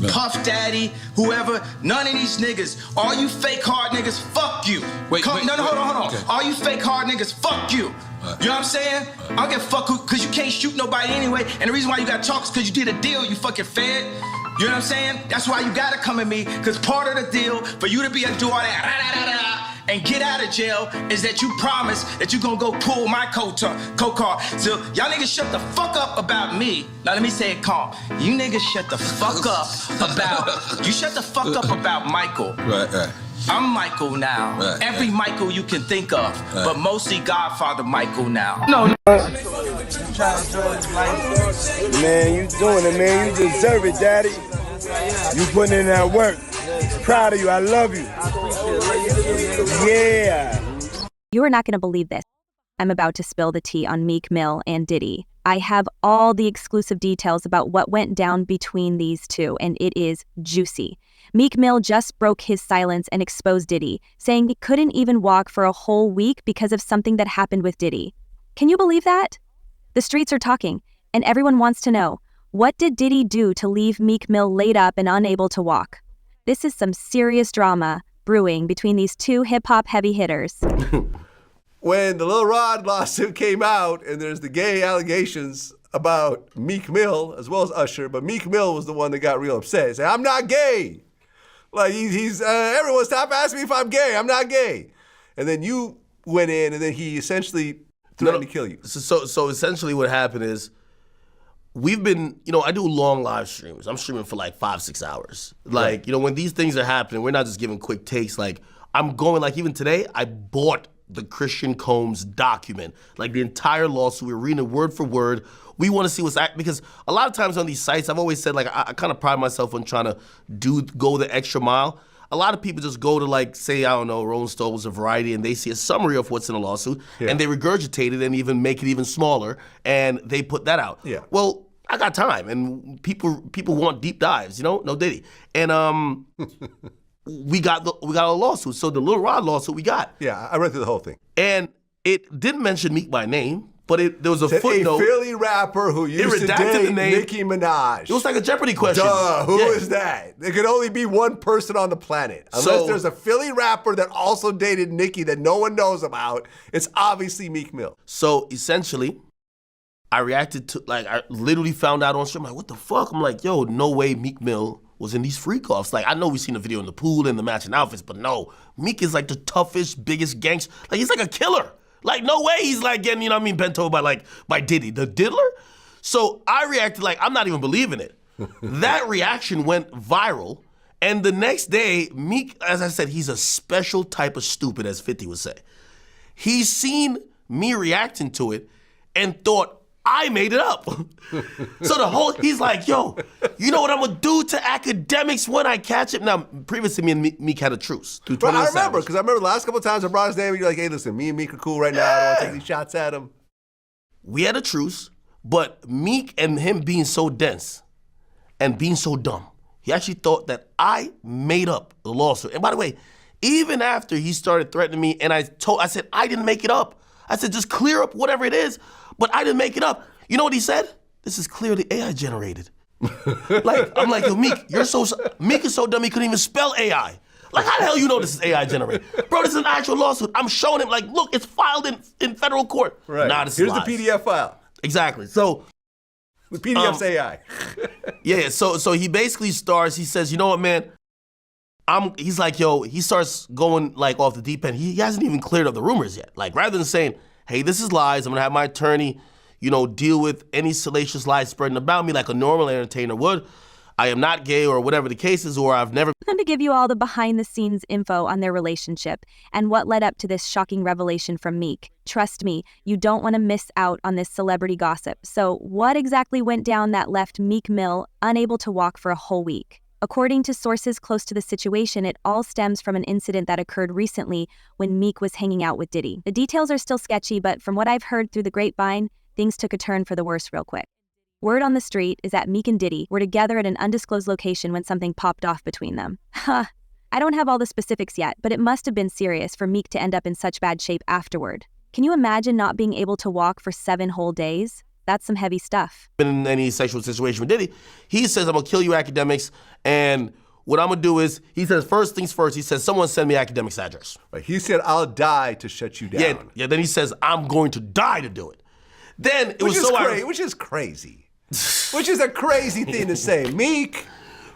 Puff Daddy, whoever, none of these niggas. All you fake hard niggas, fuck you. Hold on. Okay. All you fake hard niggas, fuck you. You know what I'm saying? I don't give a fuck because you can't shoot nobody anyway. And the reason why you got talk is because you did a deal, you fucking fed. You know what I'm saying? That's why you gotta come at me, because part of the deal for you to be able to do all that and get out of jail is that you promise that you gonna go pull my co-car. So y'all niggas shut the fuck up about me. Now let me say it calm. You niggas shut the fuck up about Michael. Right. I'm Michael now. Every Michael you can think of, but mostly Godfather Michael now. No. Man, you doing it, man. You deserve it, Daddy. You putting in that work. Proud of you. I love you. Yeah. You are not going to believe this. I'm about to spill the tea on Meek Mill and Diddy. I have all the exclusive details about what went down between these two, and it is juicy. Meek Mill just broke his silence and exposed Diddy, saying he couldn't even walk for a whole week because of something that happened with Diddy. Can you believe that? The streets are talking, and everyone wants to know, what did Diddy do to leave Meek Mill laid up and unable to walk? This is some serious drama brewing between these two hip-hop heavy hitters. When the Lil Rod lawsuit came out and there's the gay allegations about Meek Mill as well as Usher, but Meek Mill was the one that got real upset. He said, I'm not gay. Like he's everyone stop asking me if I'm gay. I'm not gay. And then you went in and then he essentially threatened to kill you. So essentially what happened is we've been, I do long live streams. I'm streaming for like 5-6 hours. Like, when these things are happening, we're not just giving quick takes. Like I'm going, like even today, I bought the Christian Combs document, like the entire lawsuit. We're reading it word for word. We want to see because a lot of times on these sites, I've always said, like, I kind of pride myself on trying to go the extra mile. A lot of people just go to, like, say, I don't know, Rolling Stones or Variety, and they see a summary of what's in a lawsuit, and they regurgitate it and even make it even smaller, and they put that out. Yeah. Well, I got time, and people want deep dives, no Diddy. And we got a lawsuit. So the Lil Rod lawsuit we got. Yeah, I read through the whole thing. And it didn't mention Meek by name, but there was a footnote. A Philly rapper who used to date Nicki Minaj. It was like a Jeopardy question. Duh, who is that? There could only be one person on the planet. Unless there's a Philly rapper that also dated Nicki that no one knows about, it's obviously Meek Mill. So essentially, I reacted to, I literally found out on stream, I'm like, what the fuck? I'm like, yo, no way Meek Mill was in these freak-offs. Like, I know we've seen the video in the pool and the matching outfits, but no, Meek is like the toughest, biggest gangster. Like, he's like a killer. Like, no way he's like getting, bent over by Diddy, the diddler. So I reacted like, I'm not even believing it. That reaction went viral. And the next day, Meek, as I said, he's a special type of stupid, as 50 would say. He's seen me reacting to it and thought, I made it up. So he's like, yo, you know what I'm gonna do to academics when I catch him? Now, previously me and Meek had a truce. But I remember, because I remember the last couple of times I brought his name, and you're like, hey, listen, me and Meek are cool right now. I don't want to take these shots at him. We had a truce, but Meek and him being so dense and being so dumb, he actually thought that I made up the lawsuit. And by the way, even after he started threatening me, and I said, I didn't make it up. I said, just clear up whatever it is, but I didn't make it up. You know what he said? This is clearly AI generated. I'm like, yo, Meek, Meek is so dumb he couldn't even spell AI. Like, how the hell you know this is AI generated? Bro, this is an actual lawsuit. I'm showing him, like, look, it's filed in federal court. Right. Nah, this Here's is lies. the PDF file. Exactly. So the PDF's AI. Yeah, so he basically he says, you know what, man? He's like, yo, he starts going like off the deep end. He hasn't even cleared up the rumors yet. Like, rather than saying, hey, this is lies, I'm gonna have my attorney, deal with any salacious lies spreading about me like a normal entertainer would. I am not gay or whatever the case is, or I've never. I'm going to give you all the behind the scenes info on their relationship and what led up to this shocking revelation from Meek. Trust me, you don't want to miss out on this celebrity gossip. So what exactly went down that left Meek Mill unable to walk for a whole week? According to sources close to the situation, it all stems from an incident that occurred recently when Meek was hanging out with Diddy. The details are still sketchy, but from what I've heard through the grapevine, things took a turn for the worse real quick. Word on the street is that Meek and Diddy were together at an undisclosed location when something popped off between them. I don't have all the specifics yet, but it must have been serious for Meek to end up in such bad shape afterward. Can you imagine not being able to walk for 7 whole days? That's some heavy stuff. Been in any sexual situation with Diddy. He says, I'm gonna kill you academics, and what I'm gonna do is, he says, first things first, he says, someone send me academics address. Right. He said, I'll die to shut you down. Yeah, then he says, I'm going to die to do it. Then it was so which is crazy. Which is a crazy thing to say. Meek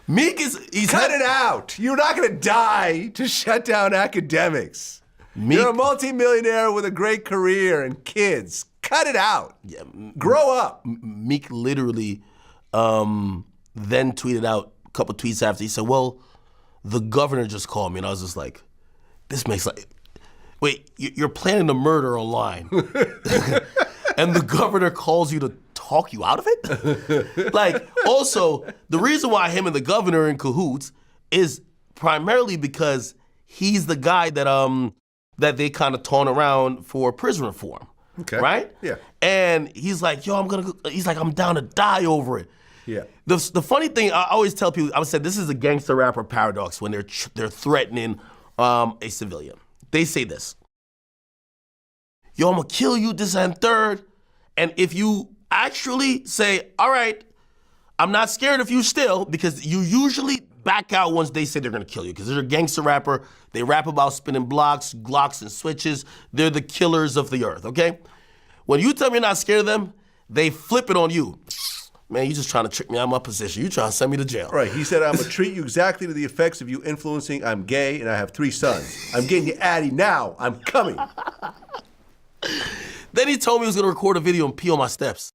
is cut it out. You're not gonna die to shut down academics. You're a multimillionaire with a great career and kids. Cut it out. Yeah, grow up. Meek literally then tweeted out a couple tweets after. He said, well, the governor just called me. And I was just like, this makes like, wait, you're planning a murder online. And the governor calls you to talk you out of it? Like, also, the reason why him and the governor are in cahoots is primarily because he's the guy that they kind of taunt around for prison reform. Okay. Right? Yeah. And he's like, yo, I'm down to die over it. Yeah. The funny thing, I always tell people, I said this is a gangster rapper paradox when they're threatening a civilian. They say this. Yo, I'm gonna kill you, this and third. And if you actually say, all right, I'm not scared of you still, because you usually back out once they say they're gonna kill you, because they're a gangster rapper. They rap about spinning blocks, Glocks, and switches. They're the killers of the earth, okay? When you tell me you're not scared of them, they flip it on you. Man, you just trying to trick me out of my position. You trying to send me to jail. Right, he said, I'm gonna treat you exactly to the effects of you influencing I'm gay and I have 3 sons. I'm getting you Addy now, I'm coming. Then he told me he was gonna record a video and pee on my steps.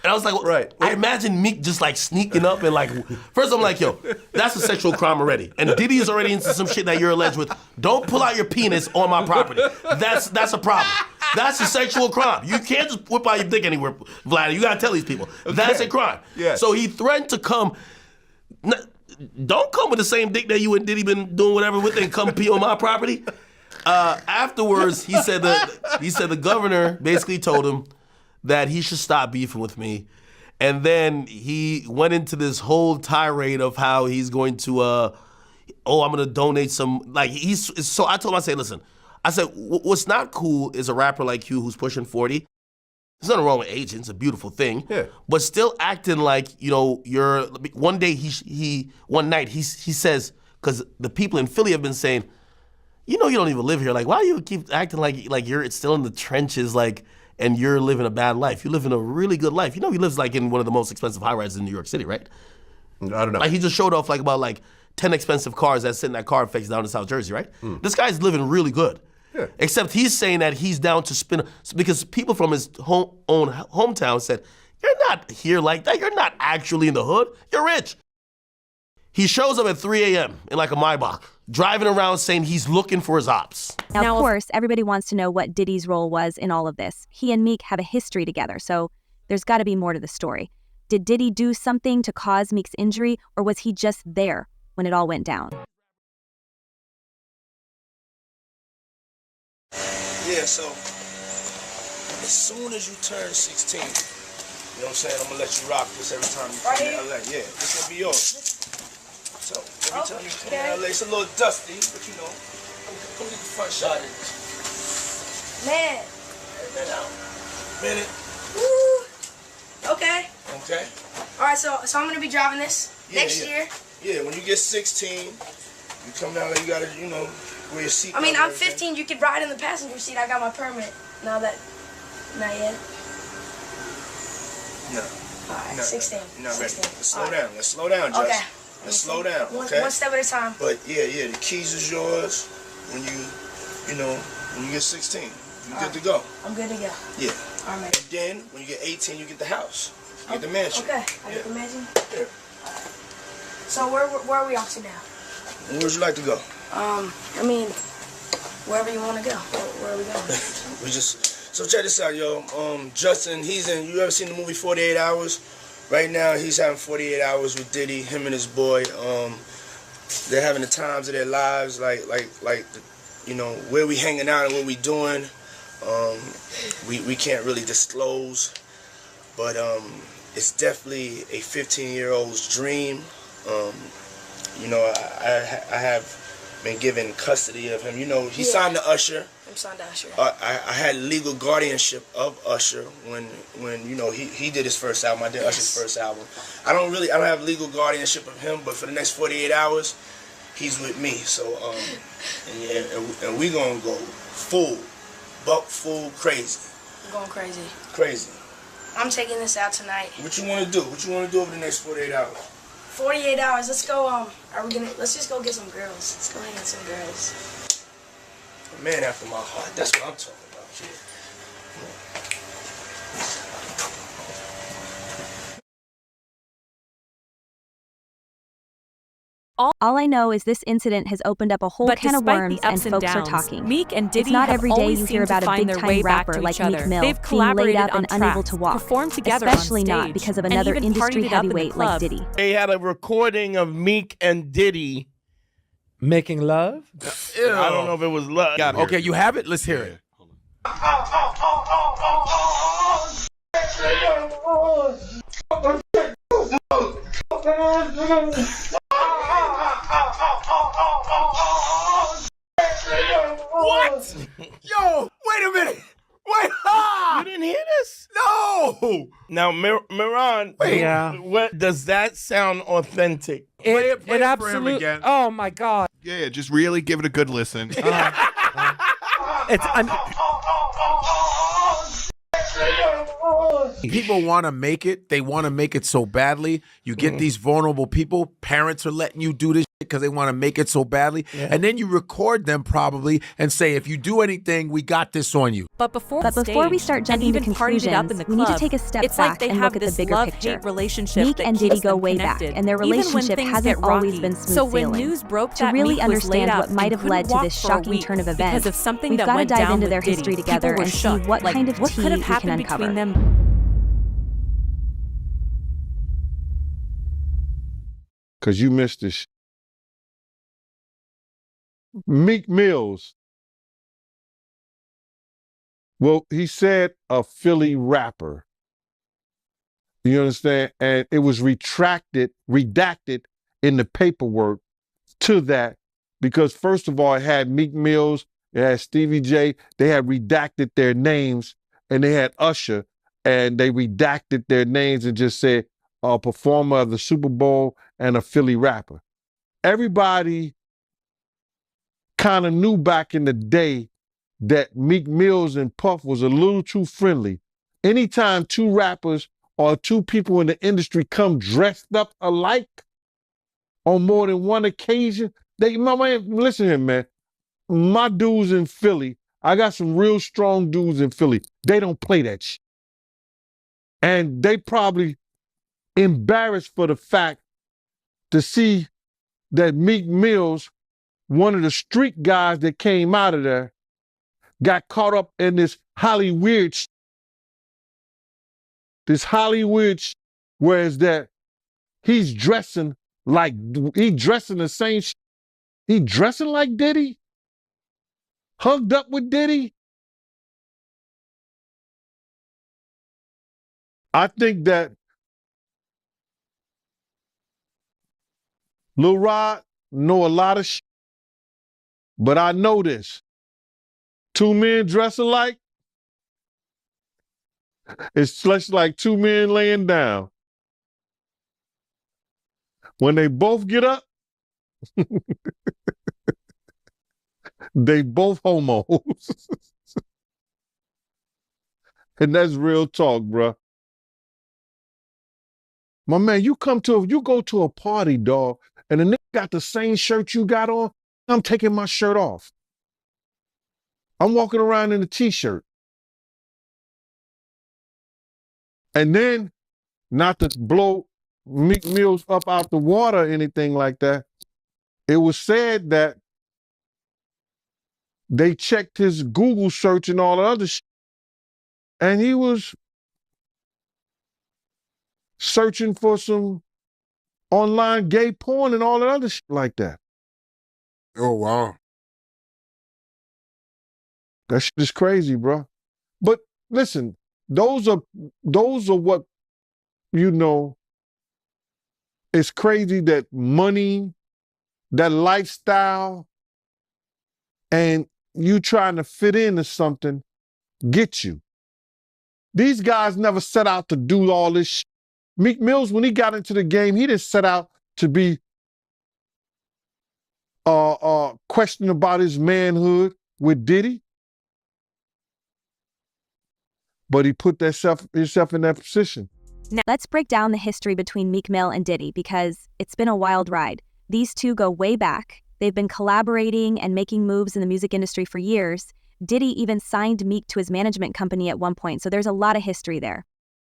And I was like, right. I imagine Meek just like sneaking up and like, first I'm like, yo, that's a sexual crime already. And Diddy is already into some shit that you're alleged with. Don't pull out your penis on my property. That's a problem. That's a sexual crime. You can't just whip out your dick anywhere, Vlad. You gotta tell these people. Okay. That's a crime. Yes. So he threatened to come. Don't come with the same dick that you and Diddy been doing whatever with and come pee on my property. Afterwards, he said the governor basically told him that he should stop beefing with me. And then he went into this whole tirade of how he's going to, I'm going to donate some, like, so I told him, I said, listen, what's not cool is a rapper like you who's pushing 40. There's nothing wrong with aging, it's a beautiful thing. Yeah. But still acting like, one night he says, because the people in Philly have been saying, you don't even live here. Like, why do you keep acting like you're still in the trenches, like, and you're living a bad life? You live in a really good life. He lives like in one of the most expensive high-rises in New York City, right? I don't know. Like, he just showed off like about like 10 expensive cars that sit in that car factory down in South Jersey, right? This guy's living really good. Yeah. Except he's saying that he's down to spin, because people from his hometown said, you're not here like that. You're not actually in the hood. You're rich. He shows up at 3 a.m. in like a Maybach, driving around saying he's looking for his ops. Now, of course, everybody wants to know what Diddy's role was in all of this. He and Meek have a history together, so there's got to be more to the story. Did Diddy do something to cause Meek's injury, or was he just there when it all went down? Yeah, so as soon as you turn 16, you know what I'm saying, I'm gonna let you rock this every time you come to LA. Yeah, this gonna be yours. So every time you come to LA, it's a little dusty, but come get the front shot of this. Man. Minute. Woo. Okay. Okay. All right, so I'm gonna be driving this next year. Yeah, when you get 16, you come down there, you gotta, wear your seat. I mean, I'm 15. You could ride in the passenger seat. I got my permit. Not yet. No. All right, 16. You're not ready. 16. Let's slow down. Let's slow down, Jess. Okay. Let's slow down, okay? One step at a time. But yeah, the keys is yours when you get 16. You're good to go. I'm good to go. Yeah. All right. And then when you get 18, you get the house. You get the mansion. Okay. I get the mansion. Yeah. So where are we off to now? Where would you like to go? I mean, wherever you want to go. Where are we going? So check this out, yo. Justin, you ever seen the movie 48 Hours? Right now, he's having 48 hours with Diddy, him and his boy. They're having the times of their lives, like where we hanging out and what we doing. We can't really disclose, but it's definitely a 15-year-old's dream. I have been given custody of him. You know, he signed to Usher. I'm signed to Usher. I had legal guardianship of Usher when you know he did his first album. I did Usher's first album. I don't have legal guardianship of him, but for the next 48 hours, he's with me. So and we gonna go full crazy. I'm going crazy. Crazy. I'm taking this out tonight. What you wanna do? What you wanna do over the next 48 hours? 48 hours. Let's go. Let's just go get some girls. Let's go hang with some girls. A man after my heart. That's what I'm talking about, kid. All I know is this incident has opened up a whole can of worms and folks are talking. Meek and Diddy it's not have every day always you seemed hear to about a find their way big-time back rapper to like each other. Meek Mill They've being laid collaborated up on and unable tracks, to walk, performed together on especially not stage, because of and another even industry partied up in the heavyweight like club. Diddy. They had a recording of Meek and Diddy making love. I don't know if it was love. Okay, you have it. Let's hear it. What? Yo, wait a minute. Wait. You didn't hear this? No. Now, Miran, what does that sound authentic? It absolutely. Oh my God. Yeah, just really give it a good listen. People want to make it. They want to make it so badly. You get these vulnerable people. Parents are letting you do this shit because they want to make it so badly. Yeah. And then you record them probably and say, if you do anything, we got this on you. But before we start jumping to conclusions, we need to take a step back and look at the bigger picture. Relationship Meek and Diddy go way back, and their relationship hasn't always been smooth sailing. So when news broke to really understand what might have led to this shocking shocking turn of events, because of something we've that got to went dive down into with their Diddy. history together and see what kind of tea we can uncover. Between them. Because you missed this. Meek Mills. Well, he said a Philly rapper. You understand? And it was redacted in the paperwork to that because, first of all, it had Meek Mills, it had Stevie J, they had redacted their names, and they had Usher, and they redacted their names and just said a performer of the Super Bowl and a Philly rapper. Everybody kind of knew back in the day that Meek Mills and Puff was a little too friendly. Anytime two rappers or two people in the industry come dressed up alike on more than one occasion, listen here, man. My dudes in Philly, I got some real strong dudes in Philly. They don't play that shit. And they probably embarrassed for the fact to see that Meek Mills, one of the street guys that came out of there, got caught up in this Hollywood whereas that he's dressing the same he dressing like Diddy, hugged up with Diddy. I think that Lil Rod know a lot of shit, but I know this. Two men dress alike, it's just like two men laying down. When they both get up, they both homos. And that's real talk, bruh. My man, you go to a party, dog, and the nigga got the same shirt you got on, I'm taking my shirt off. I'm walking around in a t-shirt. And then, not to blow Meek Mills up out the water or anything like that, it was said that they checked his Google search and all the other shit, and he was searching for some online gay porn and all that other shit like that. Oh, wow. That shit is crazy, bro. But listen, those are what, it's crazy that money, that lifestyle, and you trying to fit into something get you. These guys never set out to do all this shit. Meek Mills, when he got into the game, he didn't set out to be questioning about his manhood with Diddy, but he put himself in that position. Now, let's break down the history between Meek Mill and Diddy because it's been a wild ride. These two go way back. They've been collaborating and making moves in the music industry for years. Diddy even signed Meek to his management company at one point, so there's a lot of history there.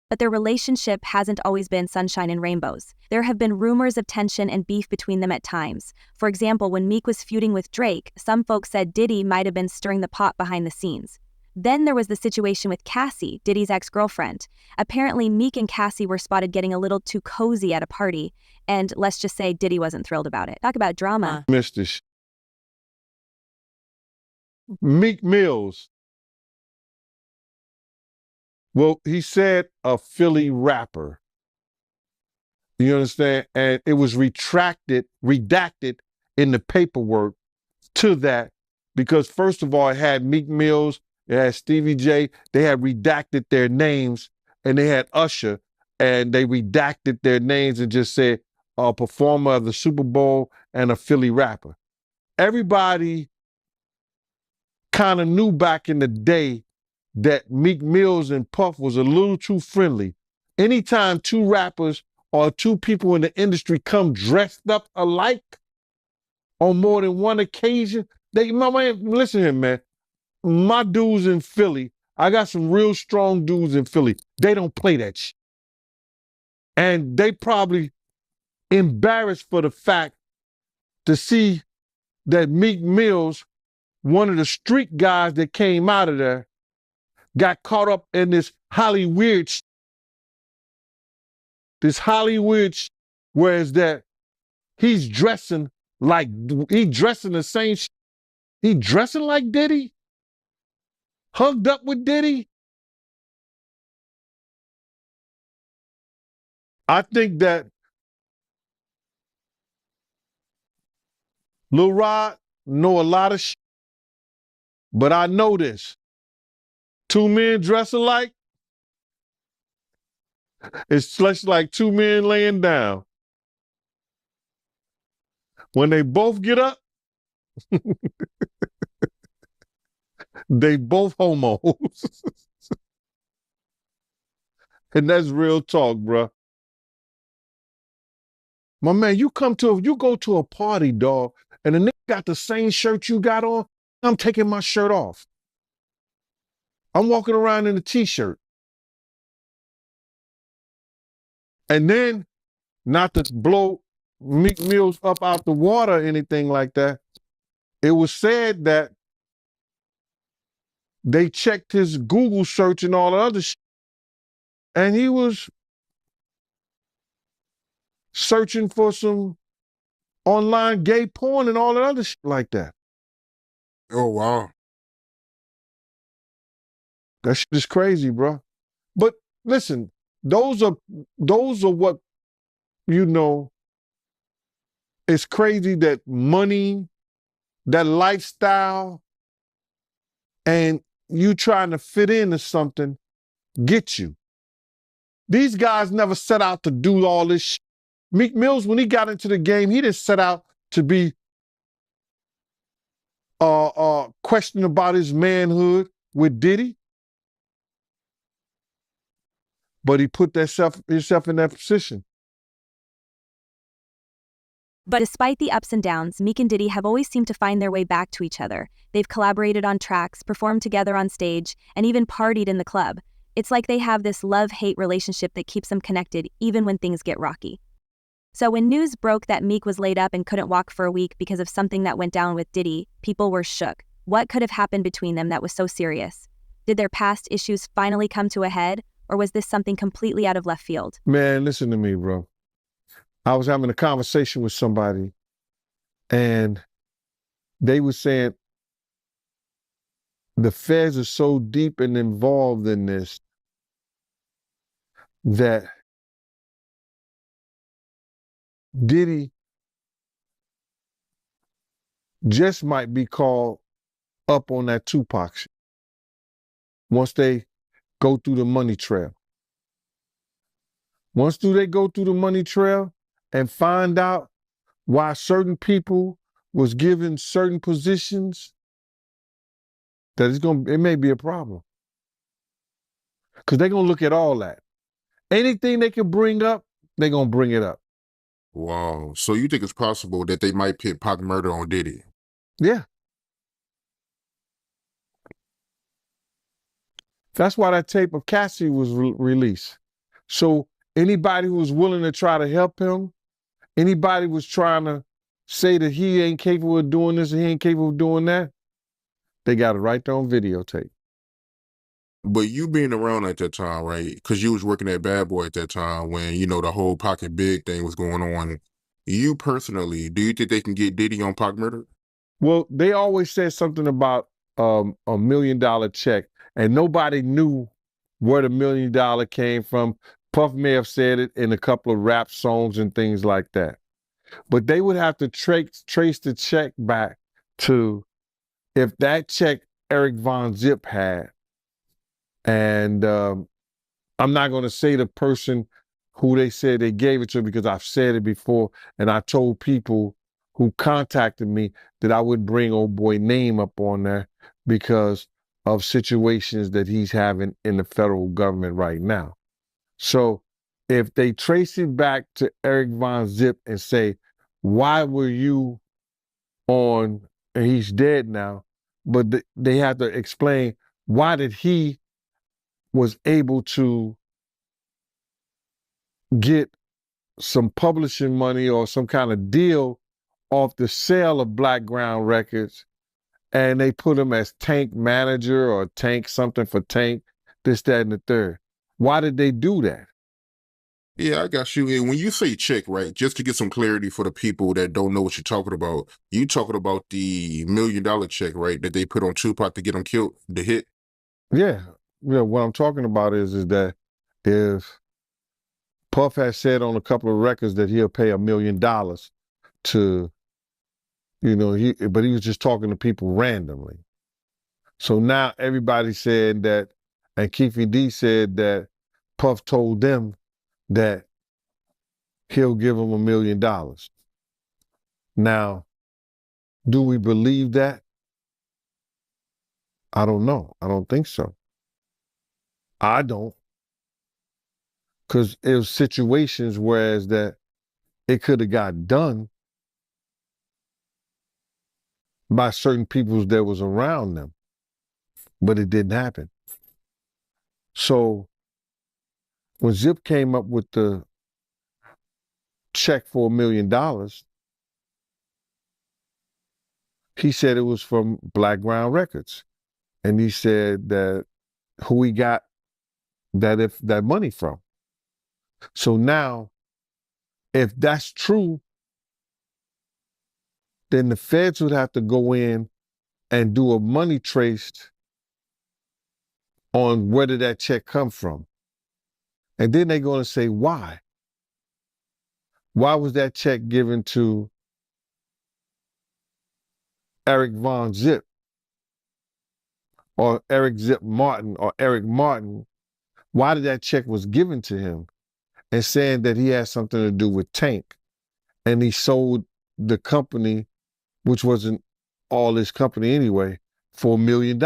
But their relationship hasn't always been sunshine and rainbows. There have been rumors of tension and beef between them at times. For example, when Meek was feuding with Drake, some folks said Diddy might have been stirring the pot behind the scenes. Then there was the situation with Cassie, Diddy's ex-girlfriend. Apparently, Meek and Cassie were spotted getting a little too cozy at a party, and let's just say Diddy wasn't thrilled about it. Talk about drama. Missed this. Meek Mills. Well, he said a Philly rapper. You understand? And it was redacted in the paperwork to that because, first of all, it had Meek Mills, it had Stevie J, they had redacted their names, and they had Usher, and they redacted their names and just said a performer of the Super Bowl and a Philly rapper. Everybody kind of knew back in the day that Meek Mills and Puff was a little too friendly. Anytime two rappers or two people in the industry come dressed up alike on more than one occasion, listen here, man. My dudes in Philly, I got some real strong dudes in Philly. They don't play that shit. And they probably embarrassed for the fact to see that Meek Mills, one of the street guys that came out of there, got caught up in this Hollywood whereas that he's dressing the same he dressing like Diddy? Hugged up with Diddy? I think that Lil Rod know a lot of shit, but I know this. Two men dress alike, it's just like two men laying down. When they both get up, they both homos. And that's real talk, bruh. My man, you go to a party, dog, and the nigga got the same shirt you got on, I'm taking my shirt off. I'm walking around in a t-shirt. And then, not to blow Meek Mills up out the water or anything like that, it was said that they checked his Google search and all the other shit, and he was searching for some online gay porn and all that other shit like that. Oh, wow. That shit is crazy, bro. But listen, those are what, it's crazy that money, that lifestyle, and you trying to fit into something get you. These guys never set out to do all this shit. Meek Mills, when he got into the game, he didn't set out to be questioning about his manhood with Diddy, but he put himself in that position. But despite the ups and downs, Meek and Diddy have always seemed to find their way back to each other. They've collaborated on tracks, performed together on stage, and even partied in the club. It's like they have this love-hate relationship that keeps them connected even when things get rocky. So when news broke that Meek was laid up and couldn't walk for a week because of something that went down with Diddy, people were shook. What could have happened between them that was so serious? Did their past issues finally come to a head, or was this something completely out of left field? Man, listen to me, bro. I was having a conversation with somebody, and they were saying the feds are so deep and involved in this that Diddy just might be called up on that Tupac shit. Once they go through the money trail. Once they go through the money trail and find out why certain people was given certain positions, that it may be a problem. Because they're going to look at all that. Anything they can bring up, they're going to bring it up. Wow. So you think it's possible that they might pit Pac murder on Diddy? Yeah. That's why that tape of Cassie was released. So anybody who was willing to try to help him, anybody was trying to say that he ain't capable of doing this and he ain't capable of doing that, they got it right there on videotape. But you being around at that time, right? Because you was working at Bad Boy at that time when, you know, the whole Pocket Big thing was going on. You personally, do you think they can get Diddy on Pac murder? Well, they always said something about $1 million check, and nobody knew where the $1 million came from. Puff may have said it in a couple of rap songs and things like that. But they would have to trace the check back to if that check Eric Von Zip had. And I'm not going to say the person who they said they gave it to because I've said it before, and I told people who contacted me that I wouldn't bring old boy name up on there because of situations that he's having in the federal government right now. So if they trace it back to Eric Von Zip and say, why were you on, and he's dead now, but they have to explain why did he was able to get some publishing money or some kind of deal off the sale of Black Ground Records, and they put him as Tank manager or Tank something for Tank, this, that, and the third. Why did they do that? Yeah, I got you. And when you say check, right, just to get some clarity for the people that don't know what you're talking about, you talking about the $1 million check, right, that they put on Tupac to get him killed, the hit? Yeah. Yeah, what I'm talking about is that if Puff has said on a couple of records that he'll pay $1 million to, you know, but he was just talking to people randomly. So now everybody said that, and Keefy D said that Puff told them that he'll give them $1 million. Now, do we believe that? I don't know. I don't think so. I don't. Because it was situations whereas that it could have got done by certain people that was around them, but it didn't happen. So when Zip came up with the check for $1 million, he said it was from Black Ground Records. And he said that who he got that money from. So now, if that's true, then the feds would have to go in and do a money trace on where did that check come from. And then they're going to say, why? Why was that check given to Eric Von Zip or Eric Zip Martin or Eric Martin? Why did that check was given to him? And saying that he had something to do with Tank. And he sold the company, which wasn't all his company anyway, for $1 million.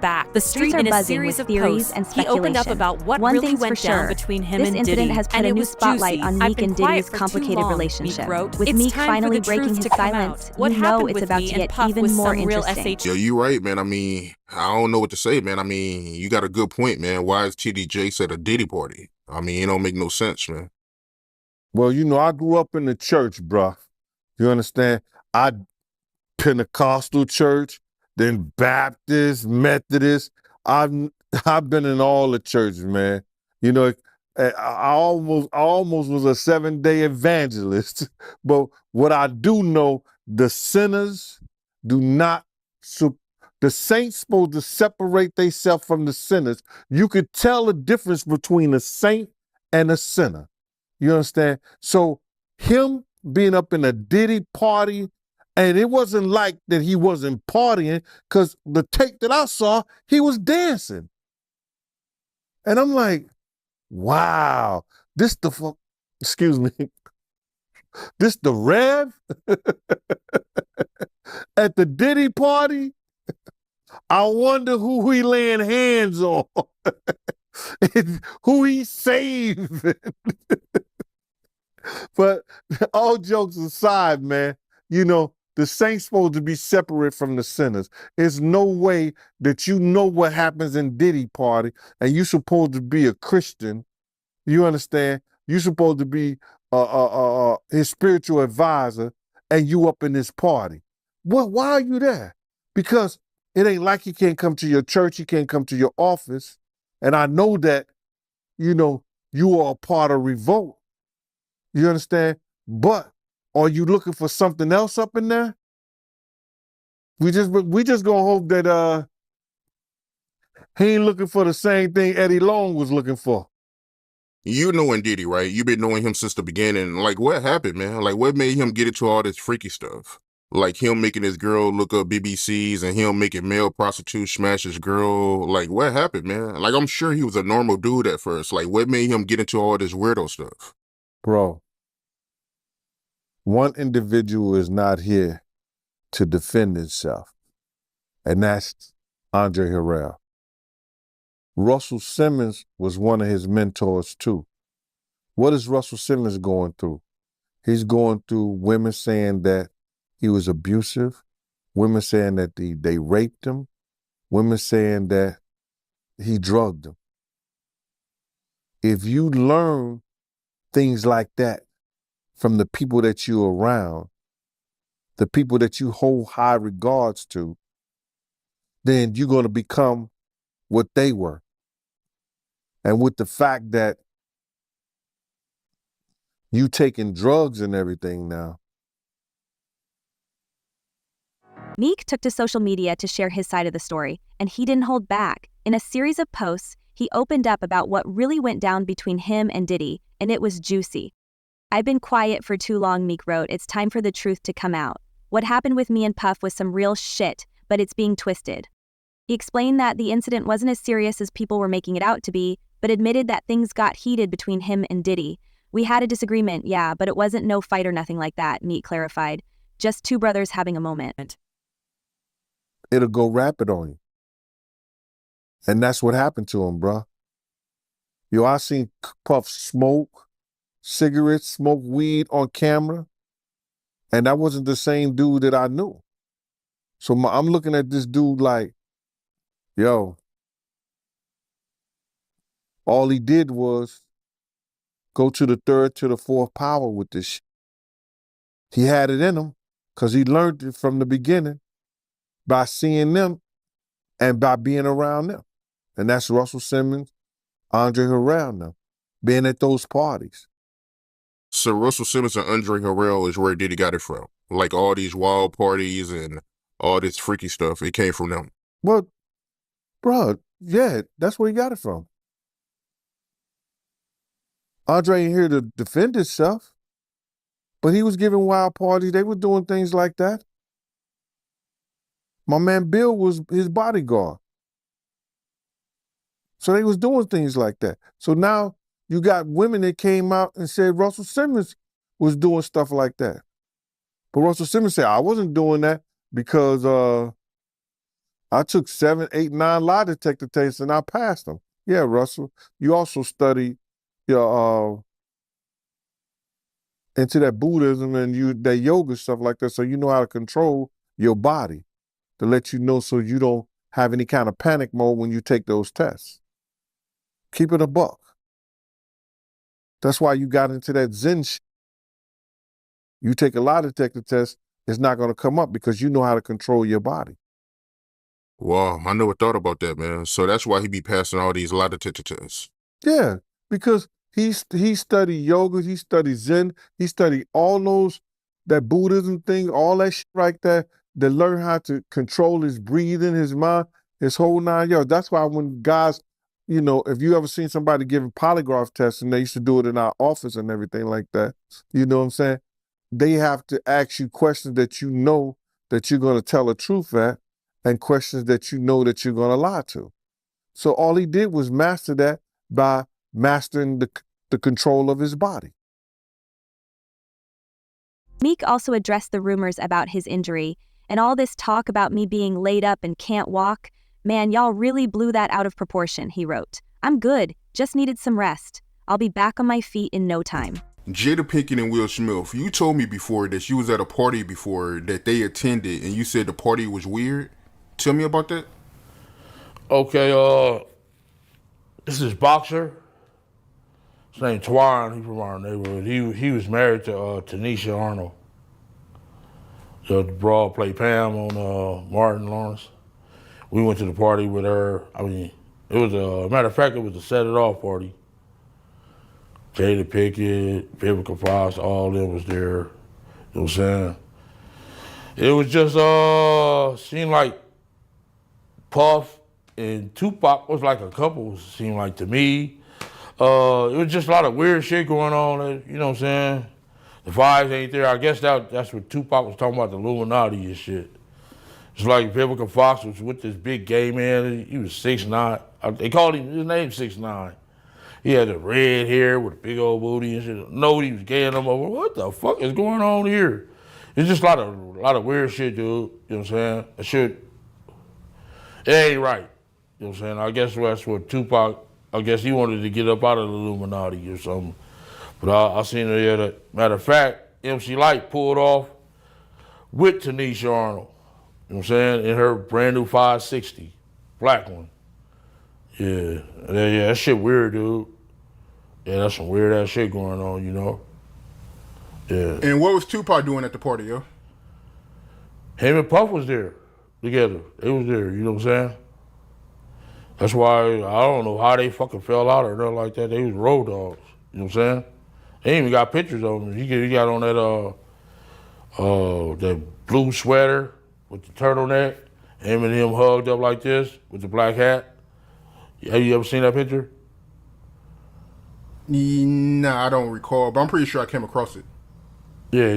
Back. The street in a series of theories and speculation. He opened up about what One really thing's went for down sure. between him This and incident Diddy, has put and a it new was spotlight juicy. on I've Meek been and Diddy's quiet for too complicated long, relationship. Meek wrote. With It's Meek time finally for the breaking truth his to come silence, out. What you know happened it's with about me to and get Puff even was more some real interesting. Yo, you right, man. I mean, I don't know what to say, man. I mean, you got a good point, man. Why is TD Jakes at a Diddy party? I mean, it don't make no sense, man. Well, you know, I grew up in the church, bruh. You understand? I Pentecostal church, then Baptist, Methodist. I've been in all the churches, man. You know, I almost was a 7-day evangelist. But what I do know, the sinners do not. The saints supposed to separate themselves from the sinners. You could tell the difference between a saint and a sinner. You understand? So him being up in a Diddy party And it wasn't like that he wasn't partying, because the tape that I saw, he was dancing. And I'm like, wow, this the fuck, excuse me, this the Rev at the Diddy party? I wonder who he laying hands on, who he saved. But all jokes aside, man, you know, the saints supposed to be separate from the sinners. There's no way that you know what happens in Diddy party and you supposed to be a Christian. You understand? You supposed to be his spiritual advisor and you up in this party. Well, why are you there? Because it ain't like he can't come to your church, he can't come to your office. And I know that, you know, you are a part of Revolt. You understand? But are you looking for something else up in there? We just gonna hope that he ain't looking for the same thing Eddie Long was looking for. You knowing Diddy, right? You've been knowing him since the beginning. Like, what happened, man? Like, what made him get into all this freaky stuff? Like, him making his girl look up BBCs and him making male prostitutes smash his girl. Like, what happened, man? Like, I'm sure he was a normal dude at first. Like, what made him get into all this weirdo stuff? Bro, one individual is not here to defend himself, and that's Andre Harrell. Russell Simmons was one of his mentors too. What is Russell Simmons going through? He's going through women saying that he was abusive, women saying that they raped him, women saying that he drugged them. If you learn things like that from the people that you're around, the people that you hold high regards to, then you're going to become what they were. And with the fact that you taking drugs and everything now. Meek took to social media to share his side of the story, and he didn't hold back. In a series of posts, he opened up about what really went down between him and Diddy, and it was juicy. "I've been quiet for too long," Meek wrote. "It's time for the truth to come out. What happened with me and Puff was some real shit, but it's being twisted." He explained that the incident wasn't as serious as people were making it out to be, but admitted that things got heated between him and Diddy. "We had a disagreement, yeah, but it wasn't no fight or nothing like that," Meek clarified. "Just two brothers having a moment." It'll go rapid on you. And that's what happened to him, bro. Yo, I seen Puff smoke cigarettes, smoke weed on camera, and that wasn't the same dude that I knew. So I'm looking at this dude like, yo, all he did was go to the third to the fourth power with this shit. He had it in him because he learned it from the beginning by seeing them and by being around them. And that's Russell Simmons, Andre Harrell now, being at those parties. So Russell Simmons and Andre Harrell is where Diddy got it from. Like all these wild parties and all this freaky stuff, it came from them. Well, bro, yeah, that's where he got it from. Andre ain't here to defend himself, but he was giving wild parties. They were doing things like that. My man Bill was his bodyguard. So they was doing things like that. So now you got women that came out and said Russell Simmons was doing stuff like that. But Russell Simmons said, I wasn't doing that because I took 7, 8, 9 lie detector tests and I passed them. Yeah, Russell, you also studied your into that Buddhism and that yoga stuff like that, so you know how to control your body to let you know so you don't have any kind of panic mode when you take those tests. Keep it a buck. That's why you got into that Zen shit. You take a lie detector test, it's not going to come up because you know how to control your body. Wow, I never thought about that, man. So that's why he be passing all these lie detector tests. Yeah, because he studied yoga, he studied Zen, he studied all those, that Buddhism thing, all that shit right there, to learn how to control his breathing, his mind, his whole 9 yards. That's why when guys, you know, if you ever seen somebody giving polygraph tests, and they used to do it in our office and everything like that, you know what I'm saying? they have to ask you questions that you know that you're going to tell the truth at, and questions that you know that you're going to lie to. So all he did was master that by mastering the control of his body. Meek also addressed the rumors about his injury, and all this talk about me being laid up and can't walk. Man, y'all really blew that out of proportion, he wrote. I'm good, just needed some rest. I'll be back on my feet in no time. Jada Pinkett and Will Smith, you told me before that you was at a party before that they attended and you said the party was weird. Tell me about that. Okay, this is boxer. His name Twan. He's from our neighborhood. He was married to Tanisha Arnold. The broad played Pam on Martin Lawrence. We went to the party with her. I mean, it was a matter of fact, it was a set it off party. Jada Pinkett, Vivica Fox, all of them was there. You know what I'm saying? It was just seemed like Puff and Tupac was like a couple, seemed like to me. It was just a lot of weird shit going on, you know what I'm saying? The vibes ain't there. I guess that's what Tupac was talking about, the Illuminati and shit. It's like Vivica Fox was with this big gay man. He was 6'9". They called him, his name 6'9". He had the red hair with a big old booty and shit. Nobody was gay and I'm over. What the fuck is going on here? It's just a lot of weird shit, dude. You know what I'm saying? That shit, it ain't right. You know what I'm saying? I guess that's what Tupac, I guess he wanted to get up out of the Illuminati or something. But I seen her there. That, matter of fact, MC Lyte pulled off with Tanisha Arnold. You know what I'm saying? In her brand new 560, black one. Yeah, that shit weird, dude. Yeah, that's some weird ass shit going on, you know? Yeah. And what was Tupac doing at the party, yo? Him and Puff was there together. They was there, you know what I'm saying? That's why I don't know how they fucking fell out or nothing like that. They was road dogs, you know what I'm saying? They even got pictures of him. He got on that blue sweater with the turtleneck, him and him hugged up like this with the black hat. Have you ever seen that picture? Nah, I don't recall, but I'm pretty sure I came across it. Yeah.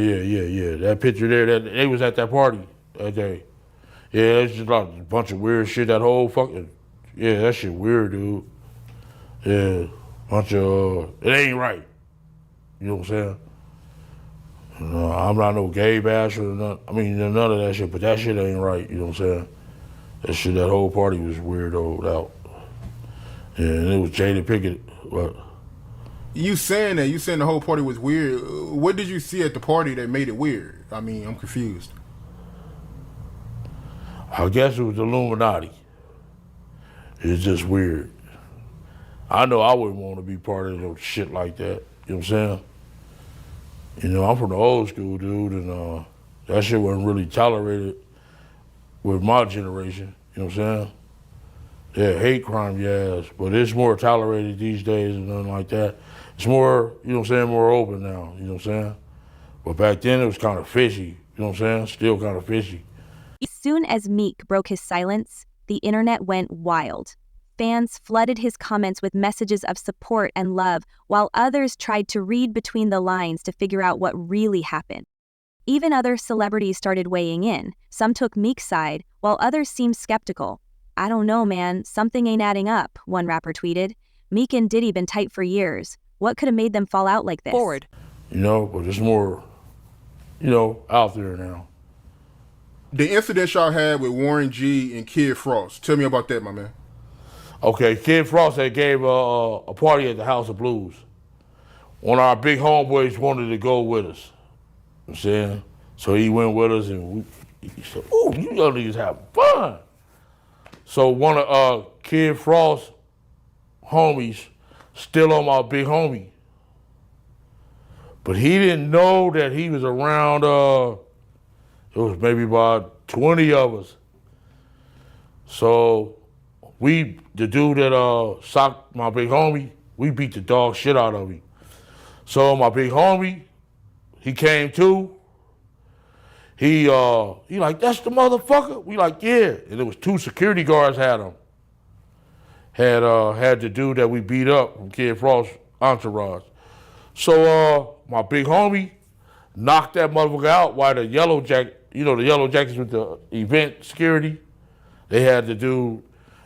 That picture there, that they was at that party that day. Yeah, it's just like a bunch of weird shit. That whole fucking, yeah, that shit weird, dude. Yeah, bunch of, it ain't right. You know what I'm saying? I'm not no gay basher or nothing. I mean, none of that shit, but that shit ain't right. You know what I'm saying? That whole party was weirdoed out. Yeah, and it was Jada Pinkett. What? You saying the whole party was weird. What did you see at the party that made it weird? I mean, I'm confused. I guess it was the Illuminati. It's just weird. I know I wouldn't want to be part of no shit like that. You know what I'm saying? You know, I'm from the old school, dude, and that shit wasn't really tolerated with my generation. You know what I'm saying? Yeah, hate crime, yes, but it's more tolerated these days and nothing like that. It's more, you know what I'm saying, more open now, you know what I'm saying? But back then it was kind of fishy, you know what I'm saying? Still kind of fishy. As soon as Meek broke his silence, the internet went wild. Fans flooded his comments with messages of support and love, while others tried to read between the lines to figure out what really happened. Even other celebrities started weighing in. Some took Meek's side, while others seemed skeptical. I don't know, man, something ain't adding up, one rapper tweeted. Meek and Diddy been tight for years. What could have made them fall out like this? Forward. You know, but it's more, you know, out there now. The incident y'all had with Warren G and Kid Frost. Tell me about that, my man. Okay, Kid Frost had gave a party at the House of Blues. One of our big homeboys wanted to go with us. You know what I'm saying? So he went with us and he said, ooh, you young niggas having fun. So one of Kid Frost's homies still on my big homie. But he didn't know that he was around, it was maybe about 20 of us. So the dude that socked my big homie, we beat the dog shit out of him. So my big homie, he came to. He like, that's the motherfucker? We like, yeah. And there was 2 security guards had him. Had the dude that we beat up from Kid Frost's entourage. So my big homie knocked that motherfucker out while the yellow jacket, you know, the yellow jackets with the event security, they had the dude.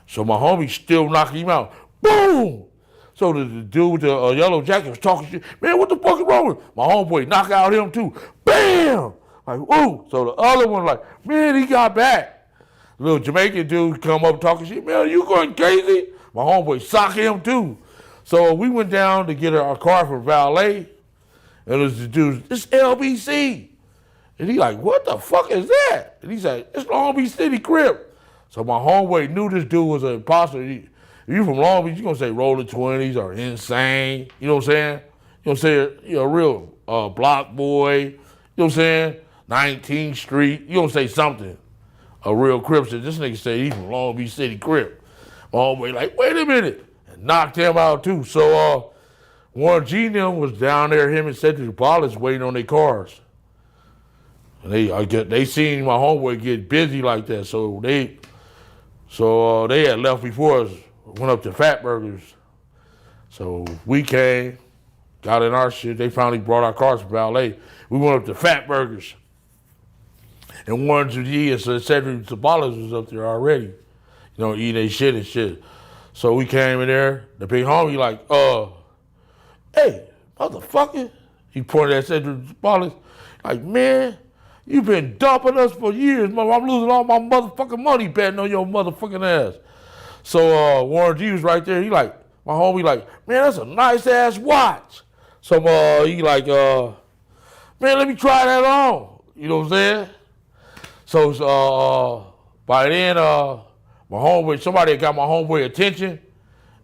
So my homie still knocking him out. Boom! So the dude with the yellow jacket was talking shit. Man, what the fuck is wrong with him? My homeboy knock out him too. Bam! Like, woo! So the other one like, man, he got back. The little Jamaican dude come up talking shit. Man, you going crazy? My homeboy sock him too. So we went down to get our car for valet. And it was the dude, it's LBC. And he like, what the fuck is that? And he said, it's Long Beach City Crip. So my homeboy knew this dude was an imposter. If you from Long Beach, you gonna say Rolling 20s or Insane. You know what I'm saying? You know what I'm saying? You're a real block boy. You know what I'm saying? 19th Street. You gonna say something. A real Crip. So this nigga say he from Long Beach City Crip. My homeboy like, wait a minute. And knocked him out too. So Warren G and them was down there, him and Cedric Wallace waiting on their cars. And they seen my homeboy get busy like that. So they had left before us, went up to Fat Burgers. So we came, got in our shit. They finally brought our cars for valet. We went up to Fat Burgers. And Warren G and Cedric Wallace was up there already, you know, eating their shit and shit. So we came in there. The big homie like, hey, motherfucker. He pointed at Cedric Wallace, like, man, you been dumping us for years, mother. I'm losing all my motherfucking money betting on your motherfucking ass. So Warren G was right there. He like, my homie like, man, that's a nice ass watch. So he like, man, let me try that on. You know what I'm saying? So by then, my homeboy, somebody got my homeboy attention,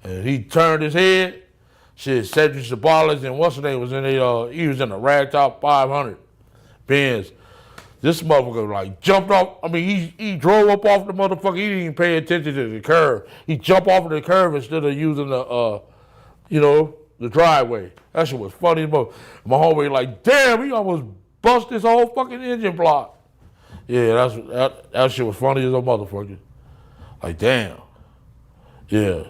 and he turned his head. Shit, Cedric Sabalas and what's his name was in the, he was in a ragtop 500 Benz. This motherfucker like jumped off. I mean, he drove up off the motherfucker. He didn't even pay attention to the curve. He jumped off of the curve instead of using the, you know, the driveway. That shit was funny as motherfucker. My homeboy like, damn, he almost bust his whole fucking engine block. Yeah, that shit was funny as a motherfucker. Like, damn. Yeah.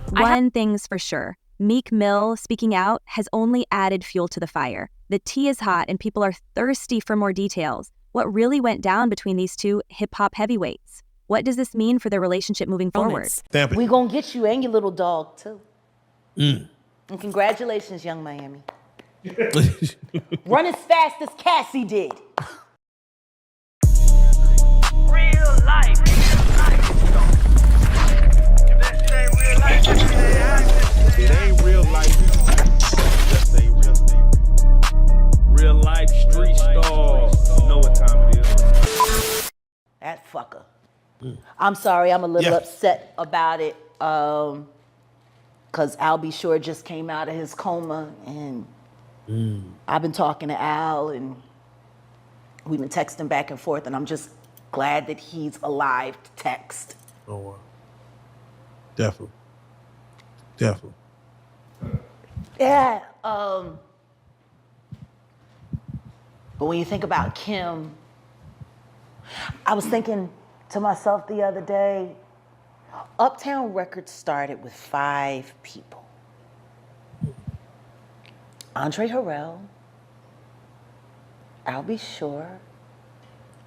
One thing's for sure. Meek Mill speaking out has only added fuel to the fire. The tea is hot and people are thirsty for more details. What really went down between these two hip-hop heavyweights? What does this mean for their relationship moving forward? We gonna get you and your little dog, too. And congratulations, Young Miami. Run as fast as Cassie did. Real life. If that shit ain't real life, it ain't real life. Just ain't real. Real life street stars. Know what time it is. That fucker. I'm sorry, I'm a little upset about it. Cause Al B. Sure just came out of his coma, and I've been talking to Al, and we've been texting back and forth, and I'm just glad that he's alive to text. Oh, wow. Definitely. Yeah. But when you think about Kim, I was thinking to myself the other day, Uptown Records started with 5 people. Andre Harrell, Al B. Sure,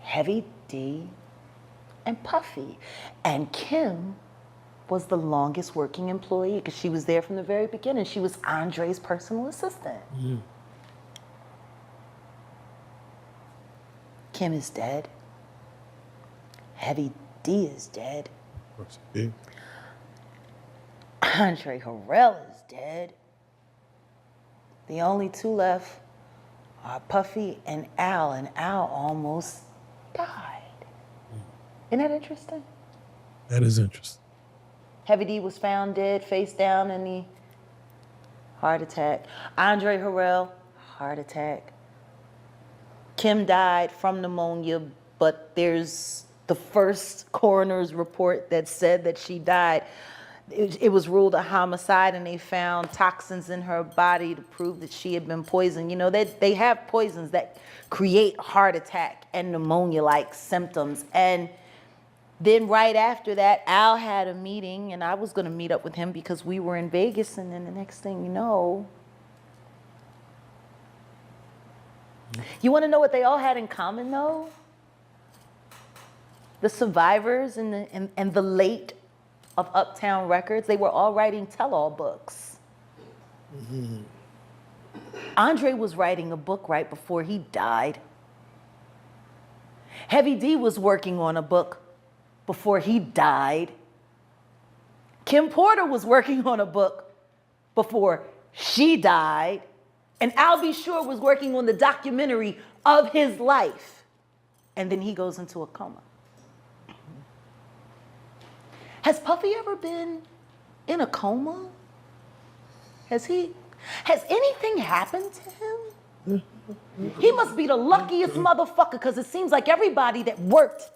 Heavy D, and Puffy. And Kim was the longest working employee because she was there from the very beginning. She was Andre's personal assistant. Kim is dead. Heavy D is dead. Andre Harrell is dead. The only 2 left are Puffy and Al almost died. Isn't that interesting? That is interesting. Heavy D was found dead, face down in the heart attack. Andre Harrell, heart attack. Kim died from pneumonia, but there's the first coroner's report that said that she died. It was ruled a homicide, and they found toxins in her body to prove that she had been poisoned. You know, they have poisons that create heart attack and pneumonia-like symptoms. And then right after that, Al had a meeting, and I was gonna meet up with him because we were in Vegas, and then the next thing you know, You want to know what they all had in common, though? The survivors and the late of Uptown Records, they were all writing tell-all books. Mm-hmm. Andre was writing a book right before he died. Heavy D was working on a book before he died. Kim Porter was working on a book before she died. And Al B. Sure was working on the documentary of his life. And then he goes into a coma. Has Puffy ever been in a coma? Has anything happened to him? He must be the luckiest motherfucker, because it seems like everybody that worked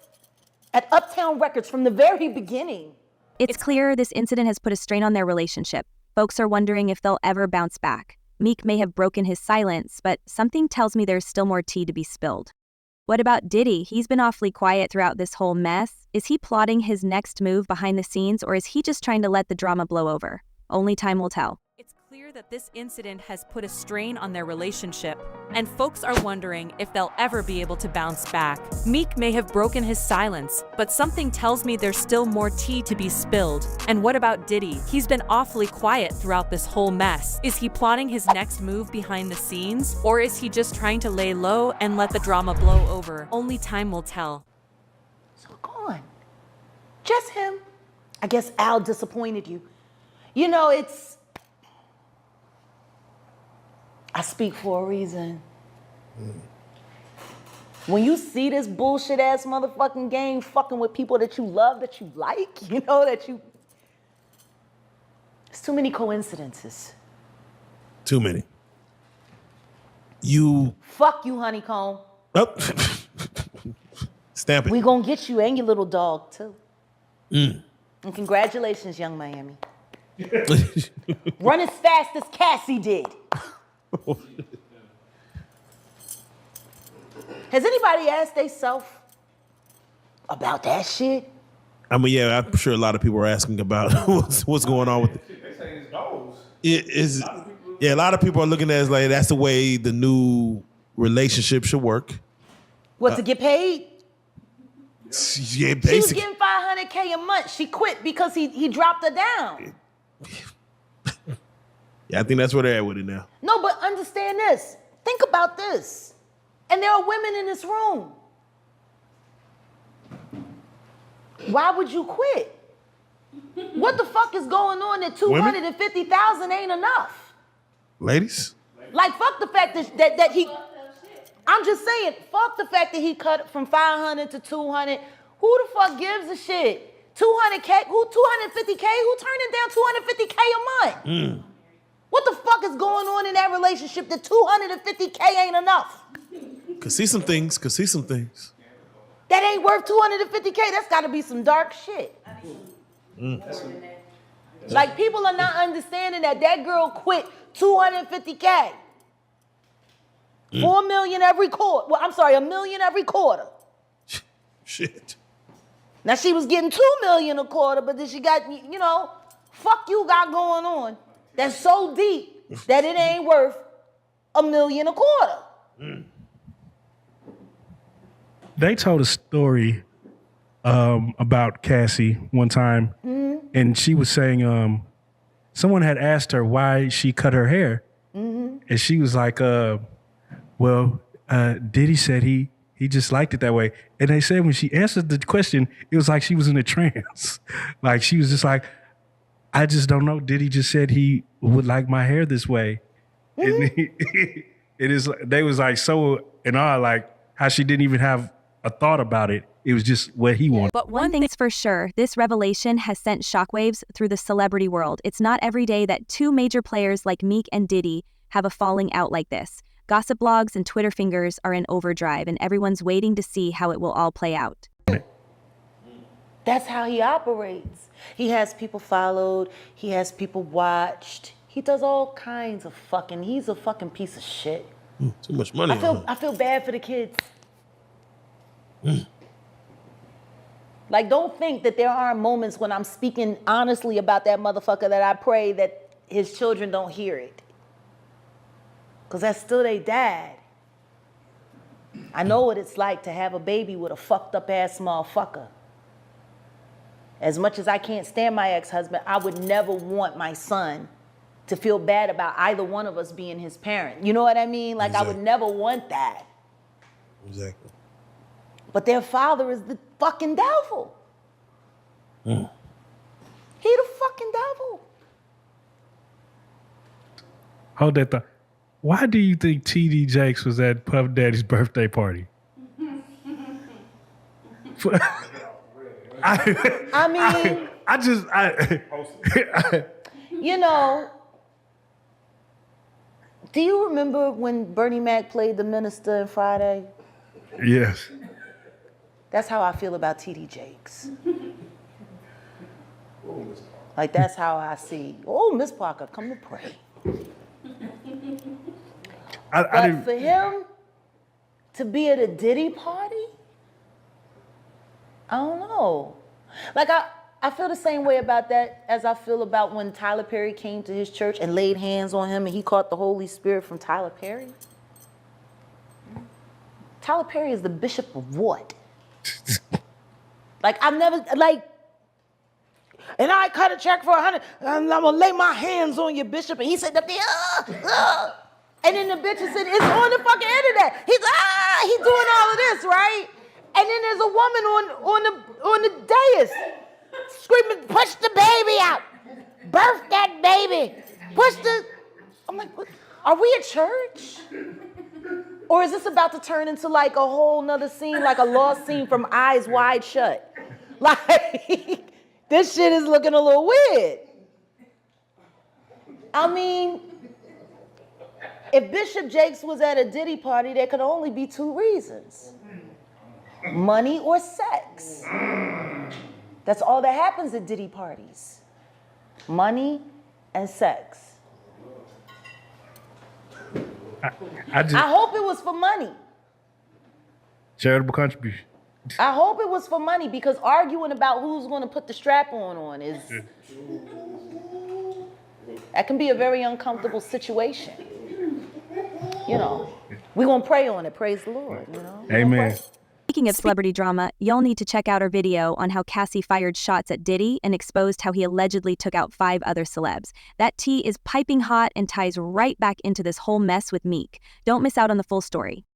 at Uptown Records from the very beginning. It's clear this incident has put a strain on their relationship. Folks are wondering if they'll ever bounce back. Meek may have broken his silence, but something tells me there's still more tea to be spilled. What about Diddy? He's been awfully quiet throughout this whole mess. Is he plotting his next move behind the scenes, or is he just trying to let the drama blow over? Only time will tell. It's clear that this incident has put a strain on their relationship, and folks are wondering if they'll ever be able to bounce back. Meek may have broken his silence, but something tells me there's still more tea to be spilled. And what about Diddy? He's been awfully quiet throughout this whole mess. Is he plotting his next move behind the scenes, or is he just trying to lay low and let the drama blow over? Only time will tell. So go on. Just him. I guess Al disappointed you. You know, I speak for a reason. When you see this bullshit ass motherfucking game fucking with people that you love, that you like, you know, it's too many coincidences. Too many. Fuck you, honeycomb. Oh. Stamp it. We gonna get you and your little dog too. Mm. And congratulations, Young Miami. Run as fast as Cassie did. Has anybody asked themselves about that shit? I mean, yeah, I'm sure a lot of people are asking about what's going on with it. They say it's goals. Yeah, a lot of people are looking at it as like that's the way the new relationship should work. What, to get paid? Yeah, basically. She was getting $500K a month. She quit because he dropped her down. Yeah, I think that's where they're at with it now. No, but understand this. Think about this. And there are women in this room. Why would you quit? What the fuck is going on that $250,000 ain't enough? Ladies? Like, fuck the fact that he... I'm just saying, fuck the fact that he cut from 500 to 200. Who the fuck gives a shit? 200K? Who 250K? Who turning down 250K a month? Mm. What the fuck is going on in that relationship that 250K ain't enough? Could see some things. That ain't worth 250K. That's gotta be some dark shit. Mm. Like, people are not understanding that girl quit 250K. 4 million every quarter. Well, I'm sorry, $1 million every quarter. Shit. Now, she was getting $2 million a quarter, but then she got, fuck you got going on. That's so deep that it ain't worth $1 million a quarter. Mm. They told a story about Cassie one time, and she was saying someone had asked her why she cut her hair, and she was like, Diddy said he just liked it that way. And they said when she answered the question, it was like she was in a trance. Like, she was just like, I just don't know. Diddy just said he would like my hair this way. And they was like so in awe, like how she didn't even have a thought about it. It was just what he wanted. But one thing's for sure, this revelation has sent shockwaves through the celebrity world. It's not every day that two major players like Meek and Diddy have a falling out like this. Gossip blogs and Twitter fingers are in overdrive, and everyone's waiting to see how it will all play out. That's how he operates. He has people followed. He has people watched. He does all kinds of fucking. He's a fucking piece of shit. Too much money. I feel bad for the kids. Like, don't think that there aren't moments when I'm speaking honestly about that motherfucker that I pray that his children don't hear it. Because that's still their dad. I know what it's like to have a baby with a fucked up ass motherfucker. As much as I can't stand my ex-husband, I would never want my son to feel bad about either one of us being his parent. You know what I mean? Like, I would never want that. Exactly. But their father is the fucking devil. He the fucking devil. Hold that thought. Why do you think T.D. Jakes was at Puff Daddy's birthday party? I mean, you know, do you remember when Bernie Mac played the minister in Friday? Yes. That's how I feel about T.D. Jakes. Like, that's how I see. Oh, Miss Parker, come to pray. But for him to be at a Diddy party, I don't know. Like, I feel the same way about that as I feel about when Tyler Perry came to his church and laid hands on him and he caught the Holy Spirit from Tyler Perry. Tyler Perry is the bishop of what? Like, I've never, like, and I cut a check for $100, and I'm gonna lay my hands on you, bishop. And he said, and then the bitch said, it's on the fucking internet. He's doing all of this, right? And then there's a woman on the dais screaming, push the baby out. Birth that baby. I'm like, what? Are we a church? Or is this about to turn into like a whole nother scene, like a lost scene from Eyes Wide Shut? Like, this shit is looking a little weird. I mean, if Bishop Jakes was at a Diddy party, there could only be two reasons. Money or sex. That's all that happens at Diddy parties. Money and sex. I hope it was for money. Charitable contribution. I hope it was for money, because arguing about who's going to put the strap on is, that can be a very uncomfortable situation. You know, we're going to pray on it. Praise the Lord, you know. Amen. Speaking of celebrity drama, y'all need to check out our video on how Cassie fired shots at Diddy and exposed how he allegedly took out 5 other celebs. That tea is piping hot and ties right back into this whole mess with Meek. Don't miss out on the full story.